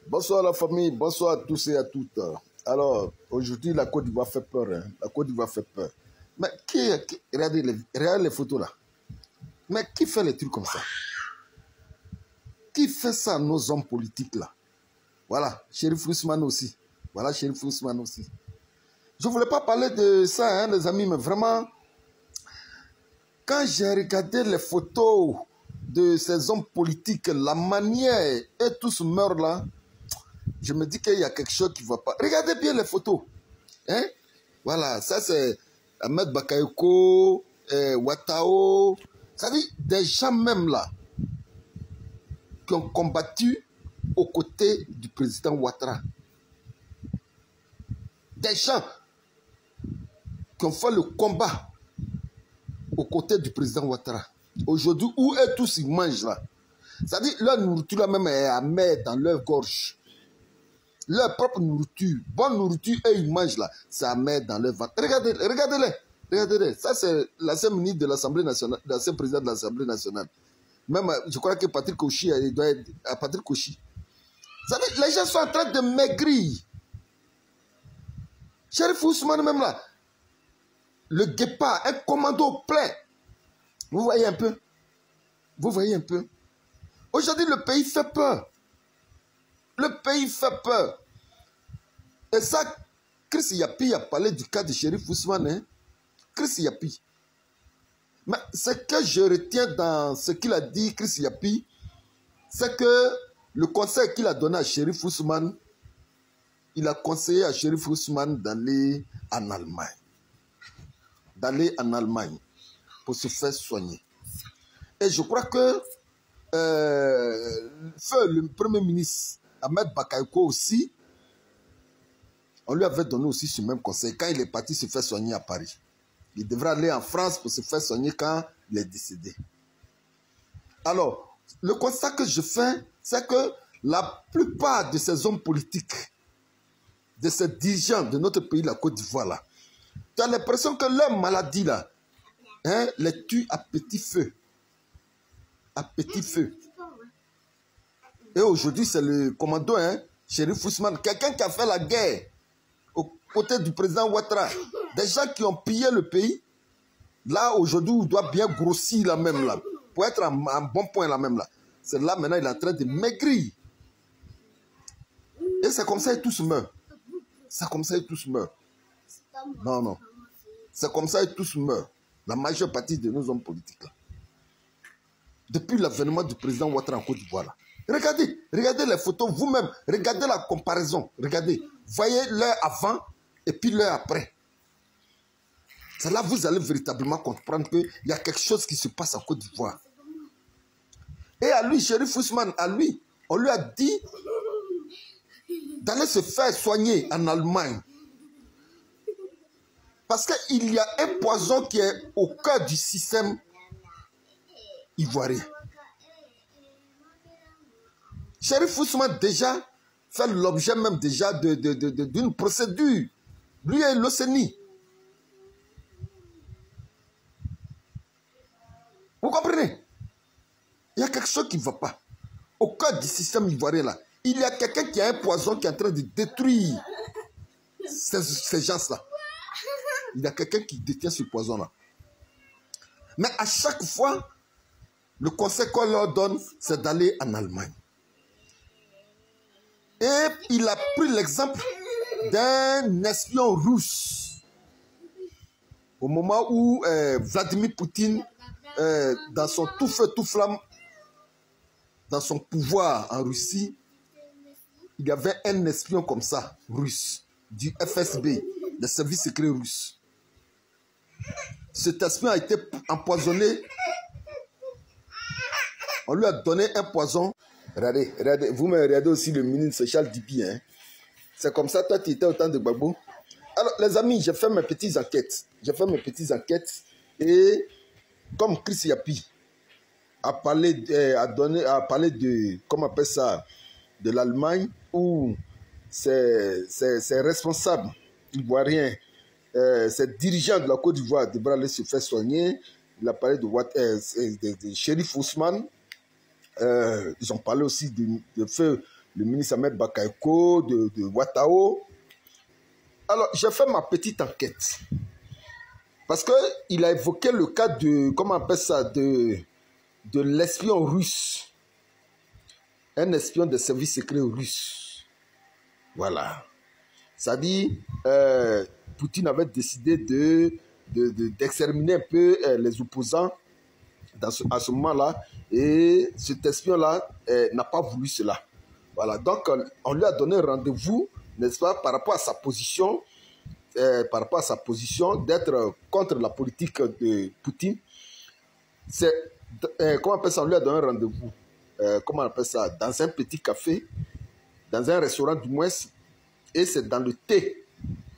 Bonsoir la famille, bonsoir à tous et à toutes. Alors, aujourd'hui, la Côte d'Ivoire fait peur. Hein. La Côte d'Ivoire fait peur. Mais regardez les photos là. Mais qui fait les trucs comme ça? Qui fait ça à nos hommes politiques là? Voilà, Chérif Ousmane aussi. Voilà, Chérif Ousmane aussi. Je ne voulais pas parler de ça, hein, les amis, mais vraiment, quand j'ai regardé les photos de ces hommes politiques, la manière et tous meurent là, je me dis qu'il y a quelque chose qui ne va pas. Regardez bien les photos. Hein? Voilà, ça c'est Ahmed Bakayoko, Ouattao. Ça dit des gens même là qui ont combattu aux côtés du président Ouattara. Des gens qui ont fait le combat aux côtés du président Ouattara. Aujourd'hui, où est tous ils mangent là? Ça dit leur nourriture là même est amère dans leur gorge. Leur propre nourriture, bonne nourriture, et ils mangent là, ça met dans leur ventre. Regardez-les, regardez-les, regardez-les. Ça, c'est l'ancien ministre de l'Assemblée nationale, l'ancien président de l'Assemblée nationale. Même, je crois que Patrick Kouchi, il doit être à Patrick Kouchi. Ça veut dire, les gens sont en train de maigrir. Chérif Ousmane, même là, le guépard, un commando plein. Vous voyez un peu? Vous voyez un peu? Aujourd'hui, le pays fait peur. Le pays fait peur. Et ça, Chris Yapi a parlé du cas de Chérif Ousmane. Hein? Chris Yapi. Mais ce que je retiens dans ce qu'il a dit, Chris Yapi, c'est que le conseil qu'il a donné à Chérif Ousmane, il a conseillé à Chérif Ousmane d'aller en Allemagne. D'aller en Allemagne pour se faire soigner. Et je crois que le Premier ministre Ahmed Bakayoko aussi, on lui avait donné aussi ce même conseil quand il est parti se faire soigner à Paris. Il devrait aller en France pour se faire soigner quand il est décédé. Alors, le constat que je fais, c'est que la plupart de ces hommes politiques, de ces dirigeants de notre pays, la Côte d'Ivoire, là, tu as l'impression que leur maladie, là, hein, les tue à petit feu. À petit feu. Et aujourd'hui, c'est le commando, hein, Chérif Ousmane, quelqu'un qui a fait la guerre aux côtés du président Ouattara. Des gens qui ont pillé le pays. Là, aujourd'hui, il doit bien grossir là même là. Pour être en bon point là même là. C'est là maintenant, il est en train de maigrir. Et c'est comme ça et tous meurent. C'est comme ça et tous meurent. Non, non. C'est comme ça et tous meurent. La majeure partie de nos hommes politiques là. Depuis l'avènement du président Ouattara en Côte d'Ivoire là. Regardez, regardez les photos vous-même. Regardez la comparaison. Regardez. Voyez l'heure avant et puis l'heure après. C'est là que vous allez véritablement comprendre qu'il y a quelque chose qui se passe en Côte d'Ivoire. Et à lui, Chérif Ousmane, à lui, on lui a dit d'aller se faire soigner en Allemagne. Parce qu'il y a un poison qui est au cœur du système ivoirien. Chérif Ousmane déjà fait l'objet même déjà d'une procédure. Lui et l'OCNI. Vous comprenez? Il y a quelque chose qui ne va pas. Au cœur du système ivoirien là, il y a quelqu'un qui a un poison qui est en train de détruire ces gens-là. Il y a quelqu'un qui détient ce poison-là. Mais à chaque fois, le conseil qu'on leur donne, c'est d'aller en Allemagne. Et il a pris l'exemple d'un espion russe. Au moment où Vladimir Poutine, dans son tout feu, tout flamme, dans son pouvoir en Russie, il y avait un espion comme ça, russe, du FSB, le service secret russe. Cet espion a été empoisonné. On lui a donné un poison. Regardez, regardez, vous me regardez aussi le ministre Charles Dibi. Hein. C'est comme ça, toi, tu étais au temps de Gbagbo. Alors, les amis, j'ai fait mes petites enquêtes. J'ai fait mes petites enquêtes. Et comme Chris Yapi a parlé de, comment on appelle ça, de l'Allemagne, où ces responsables ivoiriens, ces dirigeants de la Côte d'Ivoire devraient aller se faire soigner. Il a parlé de Chérif Ousmane. Ils ont parlé aussi de feu le ministre Ahmed Bakayoko de Ouattao. Alors, j'ai fait ma petite enquête. Parce qu'il a évoqué le cas de, comment on appelle ça, de l'espion russe. Un espion des services secrets russes. Voilà. Ça dit, Poutine avait décidé d'exterminer un peu les opposants à ce moment-là. Et cet espion-là n'a pas voulu cela. Voilà. Donc, on lui a donné rendez-vous, n'est-ce pas, par rapport à sa position, d'être contre la politique de Poutine. C'est, comment on appelle ça, on lui a donné rendez-vous, comment on appelle ça, dans un petit café, dans un restaurant du moins, et c'est dans le thé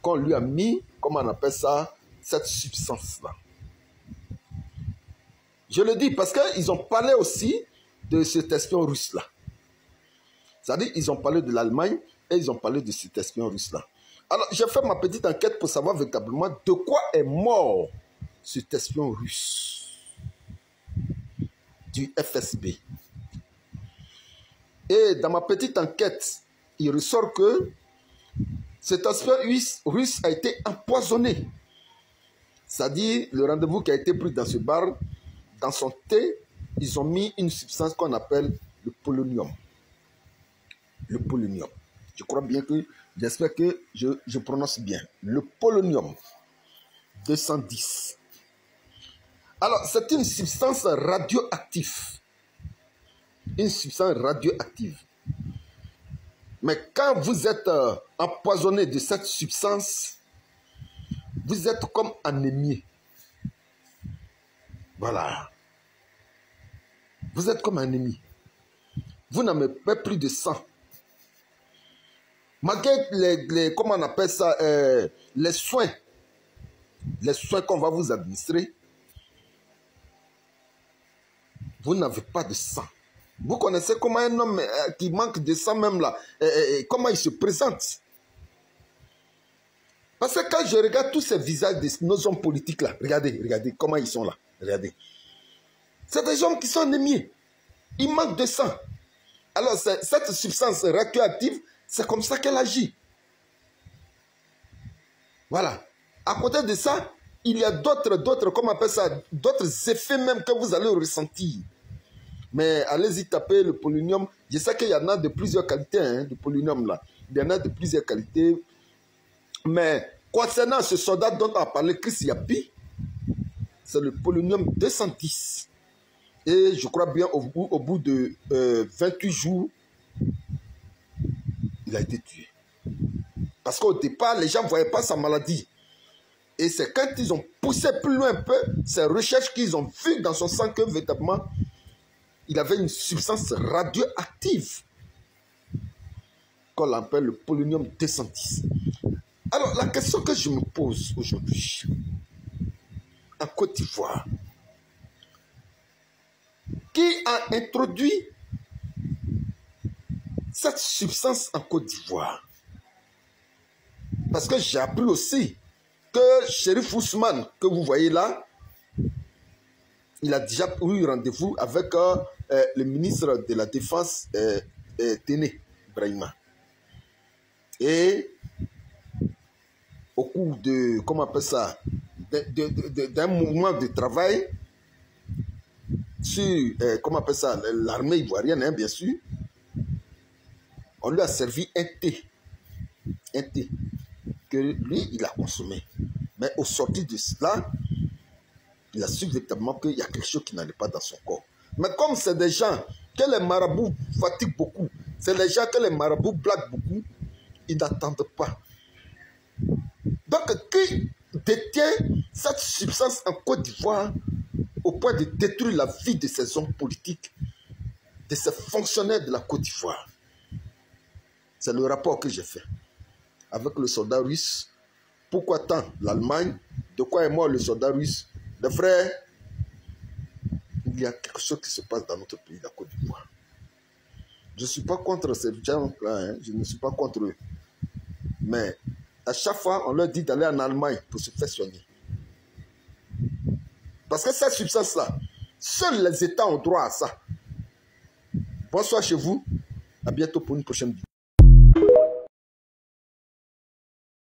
qu'on lui a mis, comment on appelle ça, cette substance-là. Je le dis parce qu'ils ont parlé aussi de cet espion russe-là. C'est-à-dire ils ont parlé de l'Allemagne et ils ont parlé de cet espion russe-là. Alors, j'ai fait ma petite enquête pour savoir véritablement de quoi est mort cet espion russe du FSB. Et dans ma petite enquête, il ressort que cet espion russe a été empoisonné. C'est-à-dire, le rendez-vous qui a été pris dans ce bar, dans son thé, ils ont mis une substance qu'on appelle le polonium. Le polonium. Je crois bien que, j'espère que je prononce bien. Le polonium 210. Alors, c'est une substance radioactive. Une substance radioactive. Mais quand vous êtes empoisonné de cette substance, vous êtes comme anémié. Voilà. Vous êtes comme anémie. Vous n'avez pas plus de sang. Malgré comment on appelle ça, les soins qu'on va vous administrer, vous n'avez pas de sang. Vous connaissez comment un homme qui manque de sang même là, comment il se présente. Parce que quand je regarde tous ces visages de nos hommes politiques là, regardez comment ils sont là, regardez. C'est des hommes qui sont anémiés. Ils manquent de sang. Alors cette substance radioactive, c'est comme ça qu'elle agit. Voilà. À côté de ça, il y a d'autres, comment on appelle ça, d'autres effets même que vous allez ressentir. Mais allez-y taper le polonium. Je sais qu'il y en a de plusieurs qualités, hein, de polonium là. Il y en a de plusieurs qualités. Mais concernant ce soldat dont on a parlé, Chris Yapi, c'est le polonium 210. Et je crois bien au bout de 28 jours, il a été tué. Parce qu'au départ, les gens ne voyaient pas sa maladie. Et c'est quand ils ont poussé plus loin un peu ces recherches qu'ils ont vues dans son sang que véritablement, il avait une substance radioactive qu'on appelle le polonium 210. Alors, la question que je me pose aujourd'hui, en Côte d'Ivoire, qui a introduit cette substance en Côte d'Ivoire? Parce que j'ai appris aussi que Chérif Ousmane, que vous voyez là, il a déjà eu rendez-vous avec le ministre de la Défense, Téné Brahima. Et au cours de, comment on appelle ça, d'un mouvement de travail sur, comment on appelle ça, l'armée ivoirienne, hein, bien sûr, on lui a servi un thé que lui, il a consommé. Mais au sortir de cela, il a su véritablement qu'il y a quelque chose qui n'allait pas dans son corps. Mais comme c'est des gens que les marabouts fatiguent beaucoup, c'est les gens que les marabouts blaguent beaucoup, ils n'attendent pas. Donc, qui détient cette substance en Côte d'Ivoire au point de détruire la vie de ces hommes politiques, de ces fonctionnaires de la Côte d'Ivoire? C'est le rapport que j'ai fait avec le soldat russe. Pourquoi tant l'Allemagne? De quoi est mort le soldat russe? Les frères, il y a quelque chose qui se passe dans notre pays, la Côte d'Ivoire. Je ne suis pas contre ces gens-là, hein, je ne suis pas contre eux. Mais à chaque fois, on leur dit d'aller en Allemagne pour se faire soigner. Parce que cette substance-là, seuls les États ont droit à ça. Bonsoir chez vous. À bientôt pour une prochaine vidéo.